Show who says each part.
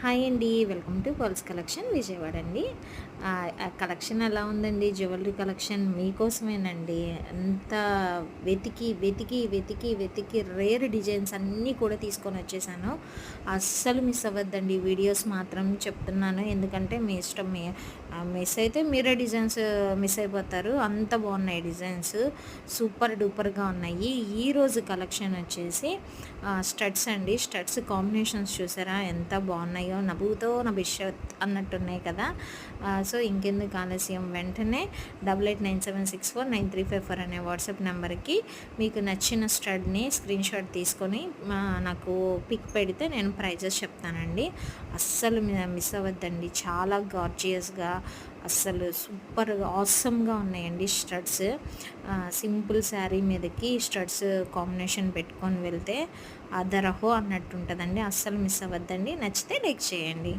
Speaker 1: Hi అండి. Welcome to pearls collection Vijayawada అండి. Collection ఎలా ఉందండి? జ్యువెలరీ కలెక్షన్ మీకోసమేనండి. అంత వెతికి వెతికి వెతికి వెతికి రేర్ డిజైన్స్ అన్నీ కూడా తీసుకొని వచ్చేసాను. అస్సలు మిస్ అవ్వద్దండి వీడియోస్ మాత్రం చెప్తున్నాను. ఎందుకంటే మీ ఇష్టం. మిస్ అయితే మీరే డిజైన్స్ మిస్ అయిపోతారు. అంత బాగున్నాయి డిజైన్స్. సూపర్ డూపర్గా ఉన్నాయి. ఈరోజు కలెక్షన్ వచ్చేసి స్టడ్స్ అండి. స్టడ్స్ కాంబినేషన్స్ చూసారా ఎంత బాగున్నాయో, నభూతో నభిష్యత్ అన్నట్టున్నాయి కదా. సో ఇంకెందుకు ఆలస్యం, వెంటనే 8897649354 అనే వాట్సాప్ నెంబర్కి మీకు నచ్చిన స్టడ్ని స్క్రీన్ షాట్ తీసుకొని నాకు పిక్ పెడితే నేను ప్రైజెస్ చెప్తానండి. అస్సలు మిస్ అవ్వద్దండి. చాలా గార్జియస్గా, అస్సలు సూపర్గా ఆసమ్గా ఉన్నాయండి స్టడ్స్. సింపుల్ శారీ మీదకి స్టడ్స్ కాంబినేషన్ పెట్టుకొని వెళ్తే అదరహో అన్నట్టు ఉంటుందండి. అస్సలు మిస్ అవ్వద్దండి. నచ్చితే లైక్ చేయండి.